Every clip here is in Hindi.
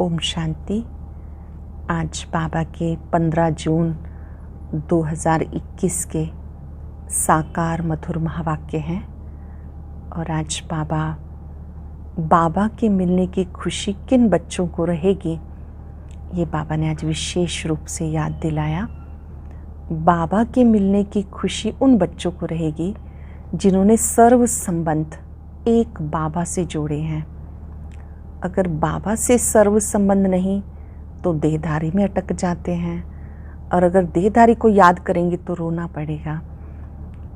ओम शांति। आज बाबा के 15 जून 2021 के साकार मधुर महावाक्य हैं और आज बाबा के मिलने की खुशी किन बच्चों को रहेगी, ये बाबा ने आज विशेष रूप से याद दिलाया। बाबा के मिलने की खुशी उन बच्चों को रहेगी जिन्होंने सर्व संबंध एक बाबा से जोड़े हैं। अगर बाबा से सर्व संबंध नहीं तो देहधारी में अटक जाते हैं, और अगर देहधारी को याद करेंगे तो रोना पड़ेगा।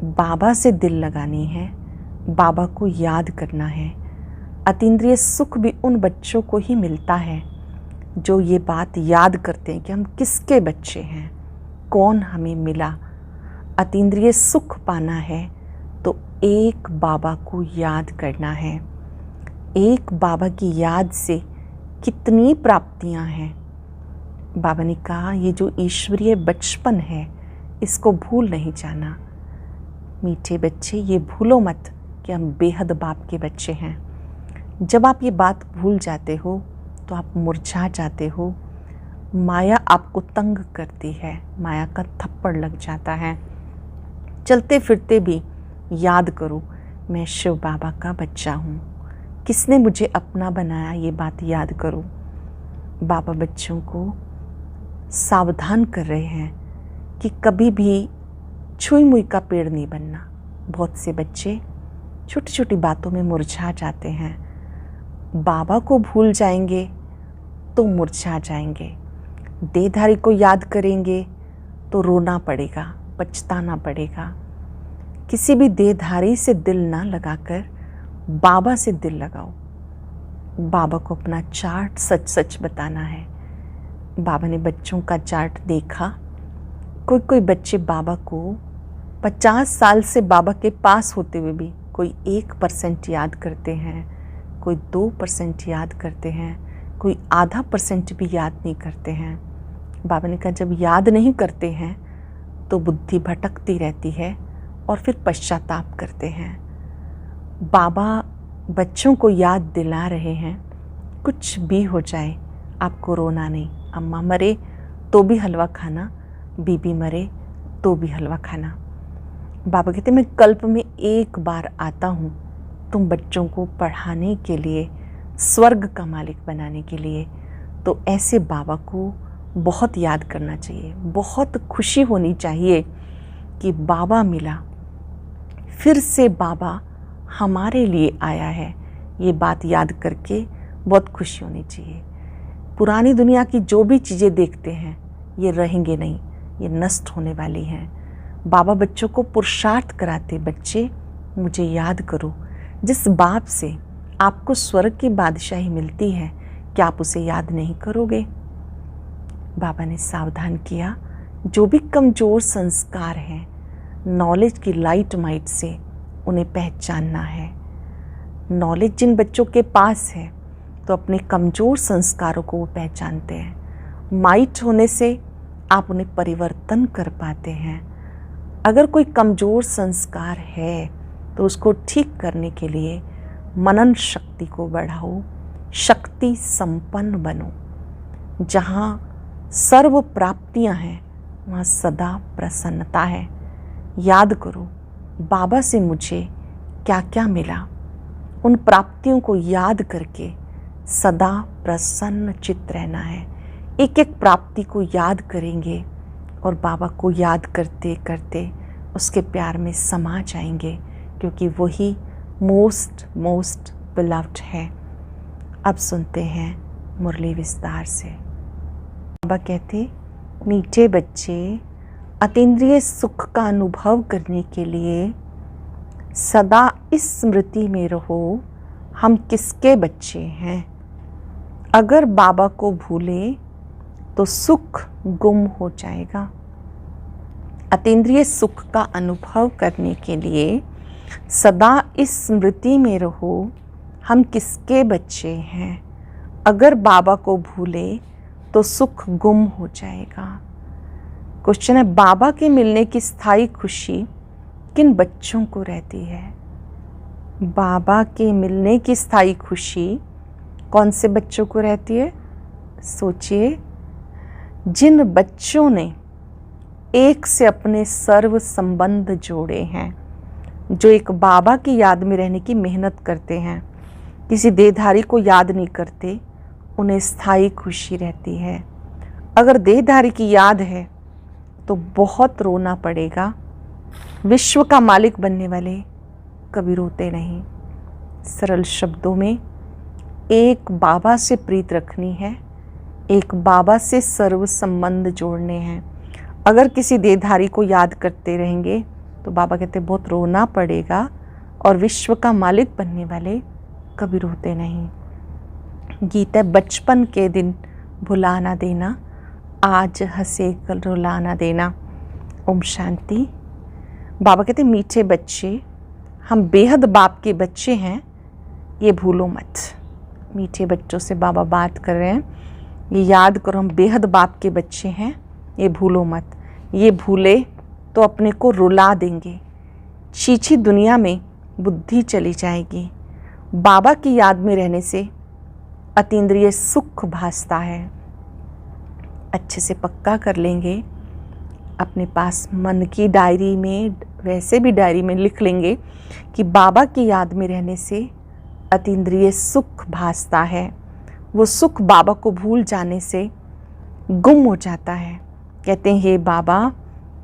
बाबा से दिल लगानी है, बाबा को याद करना है। अतीन्द्रिय सुख भी उन बच्चों को ही मिलता है जो ये बात याद करते हैं कि हम किसके बच्चे हैं, कौन हमें मिला। अतीन्द्रिय सुख पाना है तो एक बाबा को याद करना है। एक बाबा की याद से कितनी प्राप्तियां हैं। बाबा ने कहा, ये जो ईश्वरीय बचपन है इसको भूल नहीं जाना। मीठे बच्चे, ये भूलो मत कि हम बेहद बाप के बच्चे हैं। जब आप ये बात भूल जाते हो तो आप मुरझा जाते हो। माया आपको तंग करती है, माया का थप्पड़ लग जाता है। चलते फिरते भी याद करो, मैं शिव बाबा का बच्चा हूँ, किसने मुझे अपना बनाया, ये बात याद करो। बाबा बच्चों को सावधान कर रहे हैं कि कभी भी छुई मुई का पेड़ नहीं बनना। बहुत से बच्चे छोटी छोटी बातों में मुरझा जाते हैं। बाबा को भूल जाएंगे तो मुरझा जाएंगे। देहधारी को याद करेंगे तो रोना पड़ेगा, पछताना पड़ेगा। किसी भी देहधारी से दिल ना लगाकर बाबा से दिल लगाओ। बाबा को अपना चार्ट सच सच बताना है। बाबा ने बच्चों का चार्ट देखा। कोई बच्चे बाबा को 50 साल से बाबा के पास होते हुए भी कोई 1% याद करते हैं, कोई 2% याद करते हैं, कोई आधा % भी याद नहीं करते हैं। बाबा ने कहा, जब याद नहीं करते हैं तो बुद्धि भटकती रहती है और फिर पश्चाताप करते हैं। बाबा बच्चों को याद दिला रहे हैं, कुछ भी हो जाए आपको रोना नहीं। अम्मा मरे तो भी हलवा खाना, बीबी मरे तो भी हलवा खाना। बाबा कहते, मैं कल्प में एक बार आता हूँ तुम बच्चों को पढ़ाने के लिए, स्वर्ग का मालिक बनाने के लिए। तो ऐसे बाबा को बहुत याद करना चाहिए, बहुत खुशी होनी चाहिए कि बाबा मिला, फिर से बाबा हमारे लिए आया है। ये बात याद करके बहुत खुशी होनी चाहिए। पुरानी दुनिया की जो भी चीज़ें देखते हैं ये रहेंगे नहीं, ये नष्ट होने वाली हैं। बाबा बच्चों को पुरुषार्थ कराते, बच्चे मुझे याद करो। जिस बाप से आपको स्वर्ग की बादशाही मिलती है, क्या आप उसे याद नहीं करोगे? बाबा ने सावधान किया, जो भी कमज़ोर संस्कार हैं, नॉलेज की लाइट माइट से उन्हें पहचानना है। नॉलेज जिन बच्चों के पास है तो अपने कमज़ोर संस्कारों को वो पहचानते हैं। माइट होने से आप उन्हें परिवर्तन कर पाते हैं। अगर कोई कमज़ोर संस्कार है तो उसको ठीक करने के लिए मनन शक्ति को बढ़ाओ, शक्ति संपन्न बनो। जहाँ सर्व प्राप्तियाँ हैं वहाँ सदा प्रसन्नता है। याद करो, बाबा से मुझे क्या क्या मिला। उन प्राप्तियों को याद करके सदा प्रसन्न चित्त रहना है। एक एक प्राप्ति को याद करेंगे और बाबा को याद करते करते उसके प्यार में समा जाएंगे, क्योंकि वही मोस्ट बिलव्ड है। अब सुनते हैं मुरली विस्तार से। बाबा कहते, मीठे बच्चे, अतीन्द्रिय सुख का अनुभव करने के लिए सदा इस स्मृति में रहो, हम किसके बच्चे हैं। अगर बाबा को भूले तो सुख गुम हो जाएगा। अतीन्द्रिय सुख का अनुभव करने के लिए सदा इस स्मृति में रहो, हम किसके बच्चे हैं। अगर बाबा को भूले तो सुख गुम हो जाएगा। क्वेश्चन है, बाबा के मिलने की स्थायी खुशी किन बच्चों को रहती है। बाबा के मिलने की स्थायी खुशी कौन से बच्चों को रहती है? सोचिए, जिन बच्चों ने एक से अपने सर्व संबंध जोड़े हैं, जो एक बाबा की याद में रहने की मेहनत करते हैं, किसी देहधारी को याद नहीं करते, उन्हें स्थायी खुशी रहती है। अगर देहधारी की याद है तो बहुत रोना पड़ेगा। विश्व का मालिक बनने वाले कभी रोते नहीं। सरल शब्दों में, एक बाबा से प्रीत रखनी है, एक बाबा से सर्व संबंध जोड़ने हैं। अगर किसी देहधारी को याद करते रहेंगे तो बाबा कहते बहुत रोना पड़ेगा, और विश्व का मालिक बनने वाले कभी रोते नहीं। गीत है, बचपन के दिन भुला ना देना, आज हंसे कल रुला ना देना। ओम शांति। बाबा कहते मीठे बच्चे, हम बेहद बाप के बच्चे हैं, ये भूलो मत। मीठे बच्चों से बाबा बात कर रहे हैं, ये याद करो हम बेहद बाप के बच्चे हैं, ये भूलो मत। ये भूले तो अपने को रुला देंगे, चीची दुनिया में बुद्धि चली जाएगी। बाबा की याद में रहने से अतीन्द्रिय सुख भासता है। अच्छे से पक्का कर लेंगे, अपने पास मन की डायरी में, वैसे भी डायरी में लिख लेंगे कि बाबा की याद में रहने से अतीन्द्रिय सुख भासता है। वो सुख बाबा को भूल जाने से गुम हो जाता है। कहते हैं हे बाबा,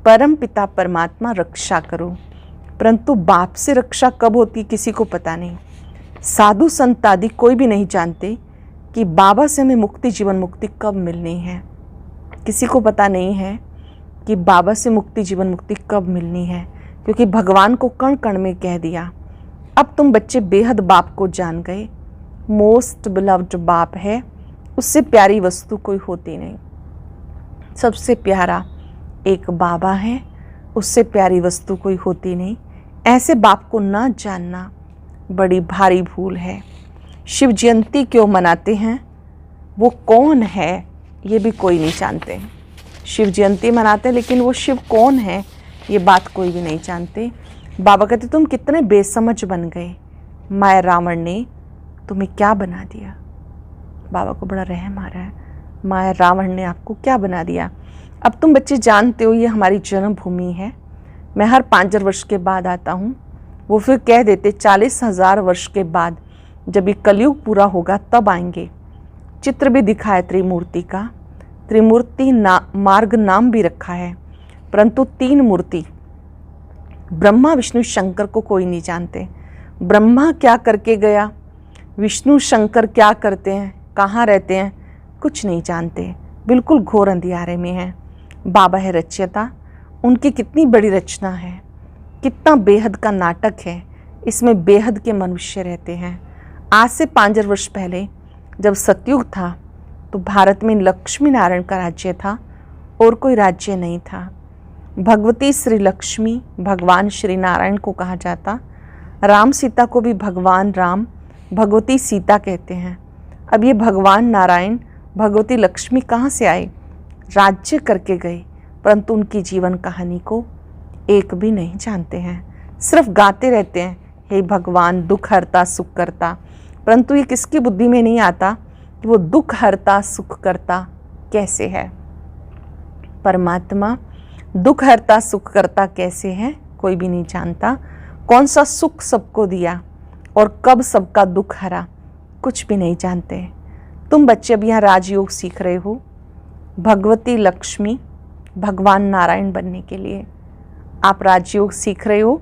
परम पिता परमात्मा रक्षा करो, परंतु बाप से रक्षा कब होती किसी को पता नहीं। साधु संत आदि कोई भी नहीं जानते कि बाबा से हमें मुक्ति, जीवन मुक्ति कब मिलनी है। किसी को पता नहीं है कि बाबा से मुक्ति, जीवन मुक्ति कब मिलनी है, क्योंकि भगवान को कण कण में कह दिया। अब तुम बच्चे बेहद बाप को जान गए। मोस्ट बिलव्ड बाप है, उससे प्यारी वस्तु कोई होती नहीं। सबसे प्यारा एक बाबा है, उससे प्यारी वस्तु कोई होती नहीं। ऐसे बाप को ना जानना बड़ी भारी भूल है। शिव जयंती क्यों मनाते हैं, वो कौन है ये भी कोई नहीं जानते। शिव जयंती मनाते हैं, लेकिन वो शिव कौन है ये बात कोई भी नहीं जानते। बाबा कहते तुम कितने बेसमझ बन गए, माया रावण ने तुम्हें क्या बना दिया। बाबा को बड़ा रहम आ रहा है, माया रावण ने आपको क्या बना दिया। अब तुम बच्चे जानते हो ये हमारी जन्मभूमि है। मैं हर 5 वर्ष के बाद आता हूँ। वो फिर कह देते 40,000 वर्ष के बाद जब ये कलयुग पूरा होगा तब आएंगे। चित्र भी दिखाया त्रिमूर्ति का, त्रिमूर्ति मार्ग नाम भी रखा है, परंतु 3 मूर्ति ब्रह्मा विष्णु शंकर को कोई नहीं जानते। ब्रह्मा क्या करके गया, विष्णु शंकर क्या करते हैं, कहाँ रहते हैं, कुछ नहीं जानते। बिल्कुल घोर अंधियारे में है। बाबा है रचयिता, उनकी कितनी बड़ी रचना है, कितना बेहद का नाटक है, इसमें बेहद के मनुष्य रहते हैं। आज से 5 वर्ष पहले जब सतयुग था तो भारत में लक्ष्मी नारायण का राज्य था और कोई राज्य नहीं था। भगवती श्री लक्ष्मी भगवान श्री नारायण को कहा जाता। राम सीता को भी भगवान राम भगवती सीता कहते हैं। अब ये भगवान नारायण भगवती लक्ष्मी कहाँ से आए, राज्य करके गए, परंतु उनकी जीवन कहानी को एक भी नहीं जानते हैं। सिर्फ गाते रहते हैं हे भगवान दुख हरता सुख करता, परंतु ये किसकी बुद्धि में नहीं आता कि वो दुख हरता सुख करता कैसे है। परमात्मा दुख हरता सुख करता कैसे है कोई भी नहीं जानता। कौन सा सुख सबको दिया और कब सबका दुख हरा कुछ भी नहीं जानते। तुम बच्चे अब यहाँ राजयोग सीख रहे हो भगवती लक्ष्मी भगवान नारायण बनने के लिए। आप राजयोग सीख रहे हो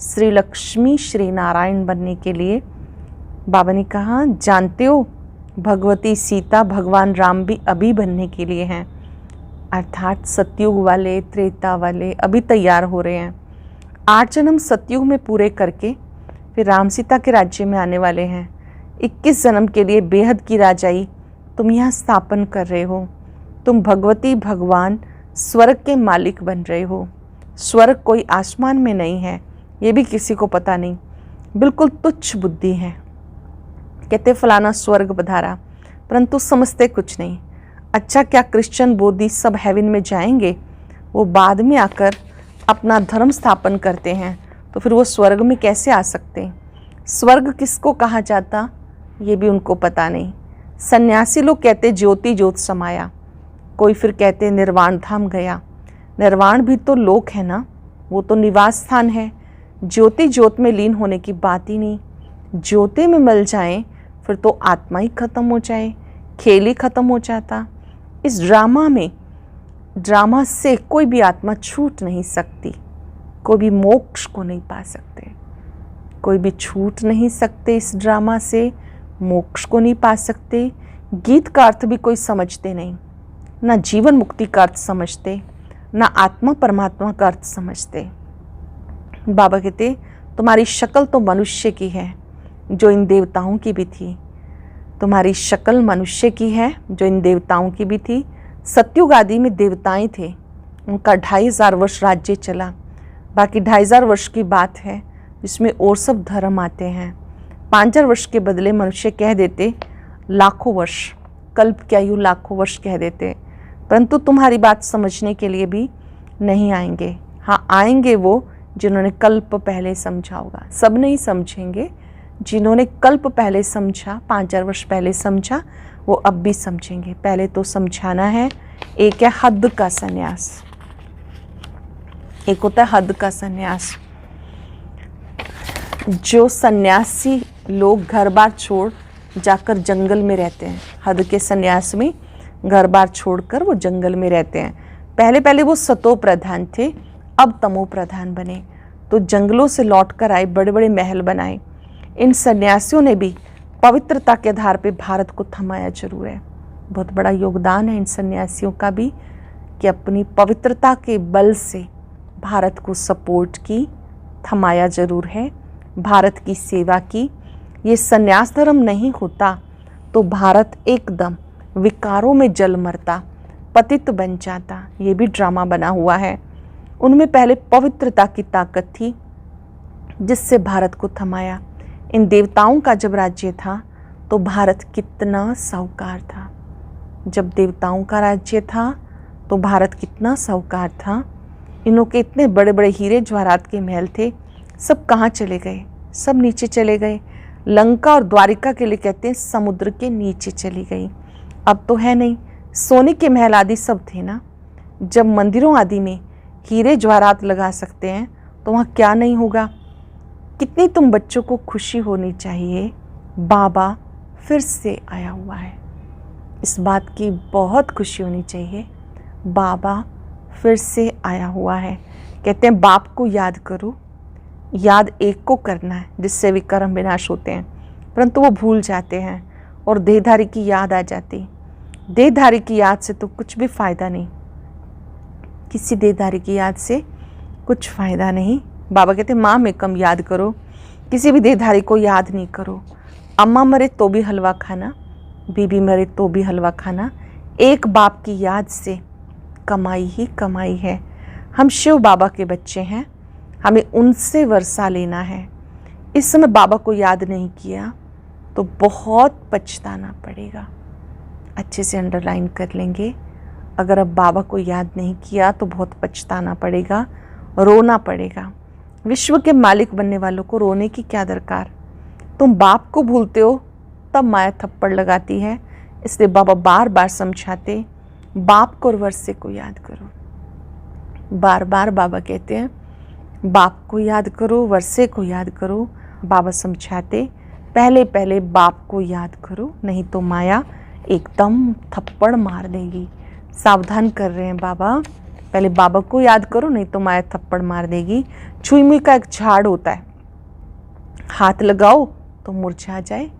श्री लक्ष्मी श्री नारायण बनने के लिए। बाबा ने कहा जानते हो भगवती सीता भगवान राम भी अभी बनने के लिए हैं, अर्थात सतयुग वाले त्रेता वाले अभी तैयार हो रहे हैं। 8 जन्म सतयुग में पूरे करके फिर राम सीता के राज्य में आने वाले हैं। 21 जन्म के लिए बेहद की राजाई तुम यहाँ स्थापन कर रहे हो। तुम भगवती भगवान स्वर्ग के मालिक बन रहे हो। स्वर्ग कोई आसमान में नहीं है, ये भी किसी को पता नहीं, बिल्कुल तुच्छ बुद्धि है। कहते फलाना स्वर्ग पधारा, परंतु समझते कुछ नहीं। अच्छा क्या क्रिश्चियन बोधी सब हेवन में जाएंगे, वो बाद में आकर अपना धर्म स्थापन करते हैं, तो फिर वो स्वर्ग में कैसे आ सकते हैं। स्वर्ग किसको कहा जाता ये भी उनको पता नहीं। सन्यासी लोग कहते ज्योति ज्योत समाया, कोई फिर कहते निर्वाण धाम गया। निर्वाण भी तो लोक है ना, वो तो निवास स्थान है। ज्योति ज्योत में लीन होने की बात ही नहीं। ज्योति में मिल जाए फिर तो आत्मा ही खत्म हो जाए, खेल ही खत्म हो जाता। इस ड्रामा से कोई भी आत्मा छूट नहीं सकती, कोई भी मोक्ष को नहीं पा सकते, कोई भी छूट नहीं सकते इस ड्रामा से, मोक्ष को नहीं पा सकते। गीत का अर्थ भी कोई समझते नहीं, ना जीवन मुक्ति का अर्थ समझते, ना आत्मा परमात्मा का अर्थ समझते। बाबा कहते तुम्हारी शक्ल तो मनुष्य की है जो इन देवताओं की भी थी, तुम्हारी शक्ल मनुष्य की है जो इन देवताओं की भी थी। सत्युग आदि में देवताएं थे, उनका 2500 वर्ष राज्य चला। बाकी 2500 वर्ष की बात है जिसमें और सब धर्म आते हैं। 5000 वर्ष के बदले मनुष्य कह देते लाखों वर्ष, कल्प क्या यूँ लाखों वर्ष कह देते। परंतु तुम्हारी बात समझने के लिए भी नहीं आएंगे। हाँ, आएंगे वो जिन्होंने कल्प पहले समझा होगा। सब नहीं समझेंगे, जिन्होंने कल्प पहले समझा, 5000 वर्ष पहले समझा, वो अब भी समझेंगे। पहले तो समझाना है। एक है हद का संन्यास, एक होता है हद का संन्यास। जो सन्यासी लोग घर बार छोड़ जाकर जंगल में रहते हैं, हद के संन्यास में घर बार छोड़कर वो जंगल में रहते हैं। पहले पहले वो सतो प्रधान थे, अब तमो प्रधान बने, तो जंगलों से लौटकर आए, बड़े बड़े महल बनाए। इन सन्यासियों ने भी पवित्रता के आधार पे भारत को थमाया जरूर है। बहुत बड़ा योगदान है इन सन्यासियों का भी कि अपनी पवित्रता के बल से भारत को सपोर्ट की, थमाया जरूर है, भारत की सेवा की। ये सन्यास धर्म नहीं होता तो भारत एकदम विकारों में जल मरता, पतित बन जाता। ये भी ड्रामा बना हुआ है। उनमें पहले पवित्रता की ताकत थी जिससे भारत को थमाया। इन देवताओं का जब राज्य था तो भारत कितना साहूकार था। जब देवताओं का राज्य था तो भारत कितना साहूकार था। इनों के इतने बड़े बड़े हीरे जवाहरात के महल थे, सब कहाँ चले गए? सब नीचे चले गए। लंका और द्वारिका के लिए कहते हैं समुद्र के नीचे चली गई। अब तो है नहीं। सोने के महल आदि सब थे ना। जब मंदिरों आदि में हीरे जवाहरात लगा सकते हैं तो वहाँ क्या नहीं होगा। कितनी तुम बच्चों को खुशी होनी चाहिए, बाबा फिर से आया हुआ है। इस बात की बहुत खुशी होनी चाहिए, बाबा फिर से आया हुआ है। कहते हैं बाप को याद करो। याद एक को करना है जिससे विकर्म विनाश होते हैं, परंतु वो भूल जाते हैं और देहधारी की याद आ जाती। देहधारी की याद से तो कुछ भी फ़ायदा नहीं, किसी देहधारी की याद से कुछ फ़ायदा नहीं। बाबा कहते माँ में कम याद करो, किसी भी देहधारी को याद नहीं करो। अम्मा मरे तो भी हलवा खाना, बीबी मरे तो भी हलवा खाना। एक बाप की याद से कमाई ही कमाई है। हम शिव बाबा के बच्चे हैं, हमें उनसे वर्षा लेना है। इस समय बाबा को याद नहीं किया तो बहुत पछताना पड़ेगा। अच्छे से अंडरलाइन कर लेंगे। अगर अब बाबा को याद नहीं किया तो बहुत पछताना पड़ेगा, रोना पड़ेगा। विश्व के मालिक बनने वालों को रोने की क्या दरकार। तुम बाप को भूलते हो तब माया थप्पड़ लगाती है। इसलिए बाबा बार बार समझाते, बाप को और वर्षे को याद करो। बार बार बाबा कहते हैं बाप को याद करो, वर्षे को याद करो। बाबा समझाते पहले पहले बाप को याद करो, नहीं तो माया एकदम थप्पड़ मार देगी। सावधान कर रहे हैं बाबा, पहले बाबा को याद करो नहीं तो माया थप्पड़ मार देगी। छुई मुई का एक झाड़ होता है, हाथ लगाओ तो मुरझा जाए।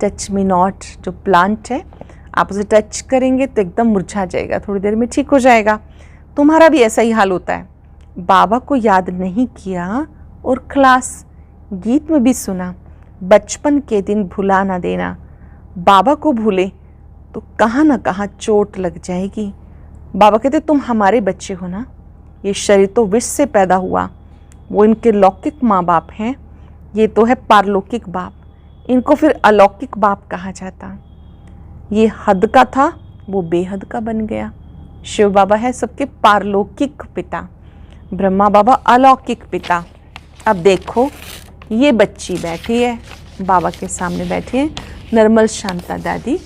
टच मी नॉट जो प्लांट है, आप उसे टच करेंगे तो एकदम मुरझा जाएगा, थोड़ी देर में ठीक हो जाएगा। तुम्हारा भी ऐसा ही हाल होता है। बाबा को याद नहीं किया और खलास। गीत में भी सुना, बचपन के दिन भुला ना देना। बाबा को भूले तो कहाँ ना कहाँ चोट लग जाएगी। बाबा कहते तुम हमारे बच्चे हो ना, ये शरीर तो विष से पैदा हुआ, वो इनके लौकिक माँ बाप हैं, ये तो है पारलौकिक बाप, इनको फिर अलौकिक बाप कहा जाता। ये हद का था, वो बेहद का बन गया। शिव बाबा है सबके पारलौकिक पिता, ब्रह्मा बाबा अलौकिक पिता। अब देखो ये बच्ची बैठी है, बाबा के सामने बैठी है, निर्मल शांता दादी।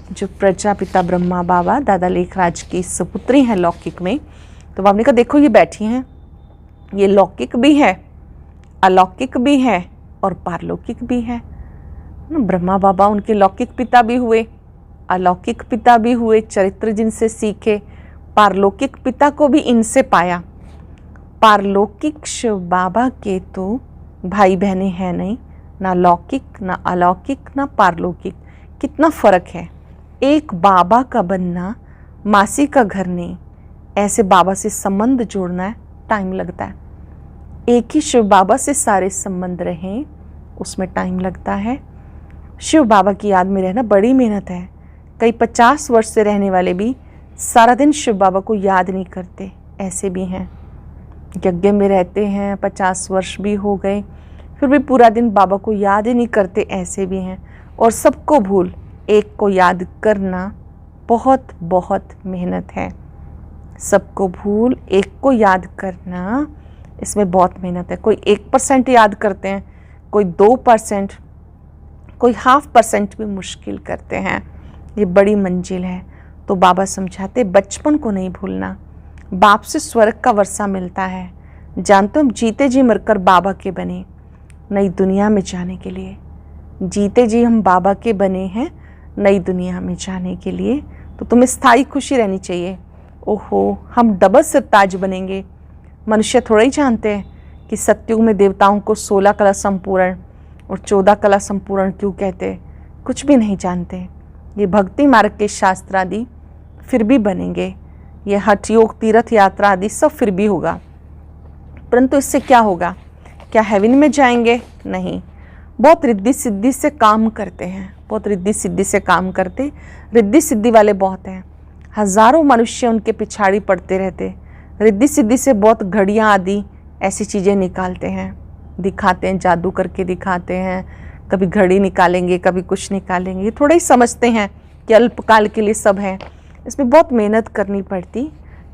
जो प्रजापिता ब्रह्मा बाबा दादा लेखराज की सुपुत्री हैं लौकिक में। तो बाबा ने कहा देखो ये बैठी हैं, ये लौकिक भी है, अलौकिक भी है और पारलौकिक भी है। ब्रह्मा बाबा उनके लौकिक पिता भी हुए, अलौकिक पिता भी हुए, चरित्र जिनसे सीखे, पारलौकिक पिता को भी इनसे पाया। पारलौकिक शिव बाबा के तो भाई बहनें हैं नहीं, ना लौकिक ना अलौकिक ना पारलौकिक। कितना फ़र्क है। एक बाबा का बनना मासी का घर नहीं, ऐसे बाबा से संबंध जोड़ना है, टाइम लगता है। एक ही शिव बाबा से सारे संबंध रहें, उसमें टाइम लगता है। शिव बाबा की याद में रहना बड़ी मेहनत है। कई 50 वर्ष से रहने वाले भी सारा दिन शिव बाबा को याद नहीं करते, ऐसे भी हैं। यज्ञ में रहते हैं, 50 वर्ष भी हो गए, फिर भी पूरा दिन बाबा को याद ही नहीं करते, ऐसे भी हैं। और सबको भूल एक को याद करना बहुत बहुत मेहनत है। सबको भूल एक को याद करना, इसमें बहुत मेहनत है। कोई 1% याद करते हैं, कोई 2%, कोई 0.5% भी मुश्किल करते हैं। ये बड़ी मंजिल है। तो बाबा समझाते बचपन को नहीं भूलना। बाप से स्वर्ग का वर्षा मिलता है। जानते हो हम जीते जी मरकर बाबा के बने नई दुनिया में जाने के लिए। जीते जी हम बाबा के बने हैं नई दुनिया में जाने के लिए। तो तुम्हें स्थायी खुशी रहनी चाहिए। ओहो, हम डबल सिरताज बनेंगे। मनुष्य थोड़ा ही जानते हैं कि सतयुग में देवताओं को 16 कला संपूर्ण और 14 कला संपूर्ण क्यों कहते, कुछ भी नहीं जानते। ये भक्ति मार्ग के शास्त्र आदि फिर भी बनेंगे, ये हठ योग तीर्थ यात्रा आदि सब फिर भी होगा, परंतु इससे क्या होगा? क्या हेवन में जाएंगे? नहीं। बहुत रिद्धि सिद्धि से काम करते हैं, बहुत रिद्धि सिद्धि से काम करते। रिद्धि सिद्धि वाले बहुत हैं, हजारों मनुष्य उनके पिछाड़ी पड़ते रहते। रिद्धि सिद्धि से बहुत घड़ियाँ आदि ऐसी चीज़ें निकालते हैं, दिखाते हैं, जादू करके दिखाते हैं। कभी घड़ी निकालेंगे, कभी कुछ निकालेंगे। थोड़ा ही समझते हैं कि अल्पकाल के लिए सब है। इसमें बहुत मेहनत करनी पड़ती।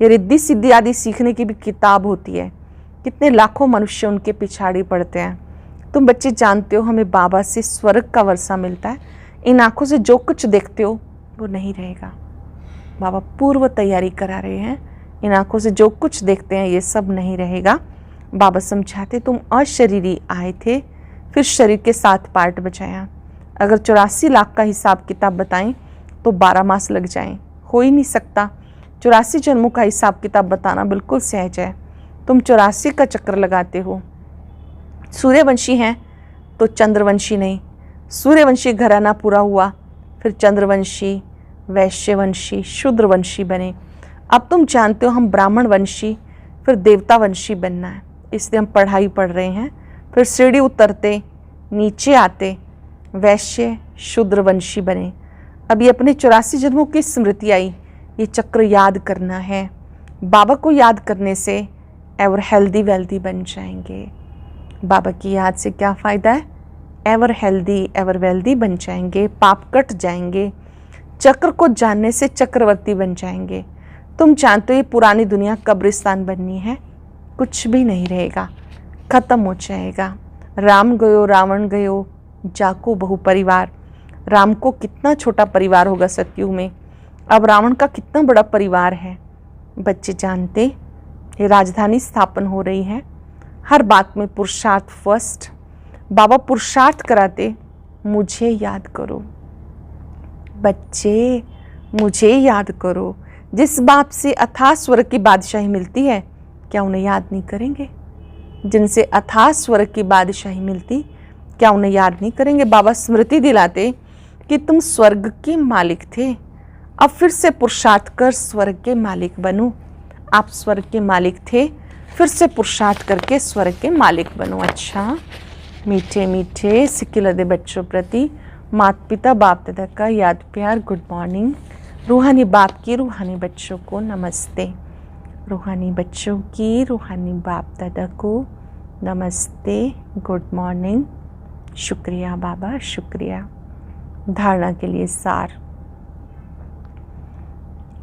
ये रिद्धि सिद्धि आदि सीखने की भी किताब होती है। कितने लाखों मनुष्य उनके पिछाड़ी पड़ते हैं। तुम बच्चे जानते हो हमें बाबा से स्वर्ग का वर्षा मिलता है। इन आँखों से जो कुछ देखते हो वो नहीं रहेगा। बाबा पूर्व तैयारी करा रहे हैं। इन आँखों से जो कुछ देखते हैं ये सब नहीं रहेगा। बाबा समझाते तुम अशरीरी आए थे, फिर शरीर के 7 पार्ट बचाया। अगर 84 लाख का हिसाब किताब बताएं तो 12 मास लग जाएं, हो ही नहीं सकता। 84 जन्मों का हिसाब किताब बताना बिल्कुल सहज है। तुम 84 का चक्कर लगाते हो। सूर्यवंशी हैं तो चंद्रवंशी नहीं। सूर्यवंशी घराना पूरा हुआ, फिर चंद्रवंशी, वैश्यवंशी, शूद्रवंशी बने। अब तुम जानते हो हम ब्राह्मण वंशी, फिर देवतावंशी बनना है। इसलिए हम पढ़ाई पढ़ रहे हैं। फिर सीढ़ी उतरते नीचे आते वैश्य शूद्रवंशी बने। अब ये अपने 84 जन्मों की स्मृति आई। ये चक्र याद करना है। बाबा को याद करने से एवर हेल्दी वेल्दी बन जाएंगे। बाबा की याद से क्या फ़ायदा है? एवर हेल्दी एवर वेल्दी बन जाएंगे, पाप कट जाएंगे। चक्र को जानने से चक्रवर्ती बन जाएंगे। तुम जानते हो ये पुरानी दुनिया कब्रिस्तान बननी है, कुछ भी नहीं रहेगा, खत्म हो जाएगा। राम गयो रावण गयो, जाको बहु परिवार। राम को कितना छोटा परिवार होगा सतयुग में, अब रावण का कितना बड़ा परिवार है। बच्चे जानते ये राजधानी स्थापन हो रही है। हर बात में पुरुषार्थ फर्स्ट। बाबा पुरुषार्थ कराते, मुझे याद करो बच्चे, मुझे याद करो। जिस बाप से अथाह स्वर्ग की बादशाही मिलती है, क्या उन्हें याद नहीं करेंगे? जिनसे अथाह स्वर्ग की बादशाही मिलती, क्या उन्हें याद नहीं करेंगे? बाबा स्मृति दिलाते कि तुम स्वर्ग के मालिक थे, अब फिर से पुरुषार्थ कर स्वर्ग के मालिक बनो। आप स्वर्ग के मालिक थे, फिर से पुरुषार्थ करके स्वर्ग के मालिक बनो। अच्छा, मीठे मीठे सिक्किलदे बच्चों प्रति माता पिता बाप दादा का याद प्यार गुड मॉर्निंग। रूहानी बाप की रूहानी बच्चों को नमस्ते। रूहानी बच्चों की रूहानी बाप दादा को नमस्ते, गुड मॉर्निंग। शुक्रिया बाबा, शुक्रिया। धारणा के लिए सार।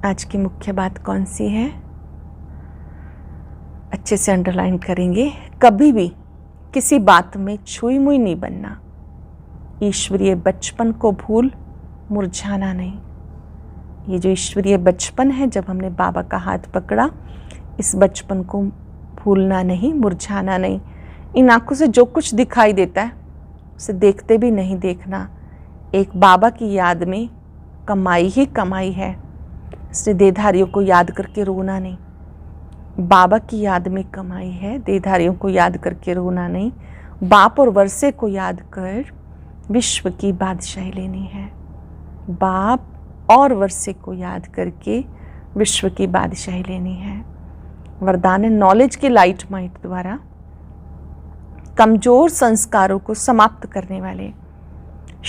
आज की मुख्य बात कौन सी है? अच्छे से अंडरलाइन करेंगे। कभी भी किसी बात में छुई मुई नहीं बनना। ईश्वरीय बचपन को भूल मुरझाना नहीं। ये जो ईश्वरीय बचपन है, जब हमने बाबा का हाथ पकड़ा, इस बचपन को भूलना नहीं, मुरझाना नहीं। इन आंखों से जो कुछ दिखाई देता है उसे देखते भी नहीं देखना। एक बाबा की याद में कमाई ही कमाई है, इसलिए देहधारियों को याद करके रोना नहीं। बाबा की याद में कमाई है, देहधारियों को याद करके रोना नहीं। बाप और वर्षे को याद कर विश्व की बादशाही लेनी है। बाप और वर्षे को याद करके विश्व की बादशाही लेनी है। वरदान है नॉलेज की लाइट माइट द्वारा कमजोर संस्कारों को समाप्त करने वाले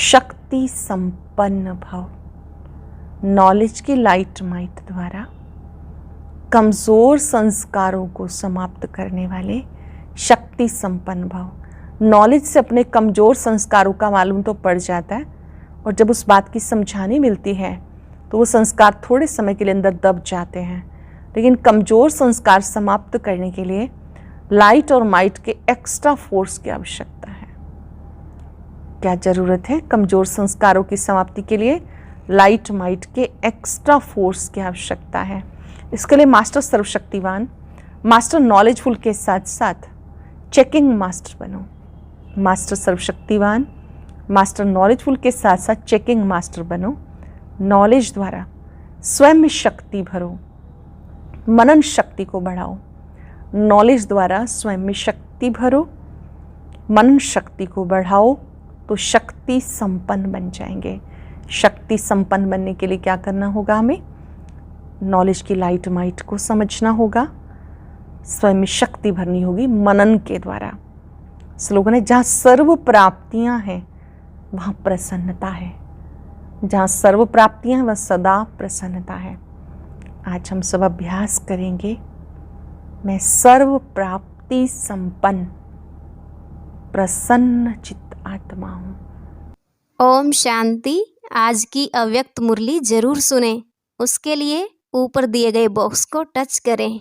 शक्ति संपन्न भव। नॉलेज की लाइट माइट द्वारा कमजोर संस्कारों को समाप्त करने वाले शक्ति संपन्न भव। नॉलेज से अपने कमजोर संस्कारों का मालूम तो पड़ जाता है, और जब उस बात की समझानी मिलती है तो वो संस्कार थोड़े समय के लिए अंदर दब जाते हैं। लेकिन कमजोर संस्कार समाप्त करने के लिए लाइट और माइट के एक्स्ट्रा फोर्स की आवश्यकता है। क्या जरूरत है कमजोर संस्कारों की समाप्ति के लिए? लाइट माइट के एक्स्ट्रा फोर्स की आवश्यकता है। इसके लिए मास्टर सर्वशक्तिवान, मास्टर नॉलेजफुल के साथ साथ चेकिंग मास्टर बनो। मास्टर सर्वशक्तिवान, मास्टर नॉलेजफुल के साथ साथ चेकिंग मास्टर बनो। नॉलेज द्वारा स्वयं में शक्ति भरो, मनन शक्ति को बढ़ाओ। नॉलेज द्वारा स्वयं में शक्ति भरो, मनन शक्ति को बढ़ाओ, तो शक्ति संपन्न बन जाएंगे। शक्ति संपन्न बनने के लिए क्या करना होगा? हमें नॉलेज की लाइट माइट को समझना होगा, स्वयं में शक्ति भरनी होगी मनन के द्वारा। स्लोगन है, जहाँ सर्व प्राप्तियाँ हैं वहाँ प्रसन्नता है। जहाँ सर्व प्राप्तियाँ हैं वहाँ सदा प्रसन्नता है। आज हम सब अभ्यास करेंगे, मैं सर्व प्राप्ति संपन्न प्रसन्न चित्त आत्मा हूँ। ओम शांति। आज की अव्यक्त मुरली जरूर सुने। उसके लिए ऊपर दिए गए बॉक्स को टच करें।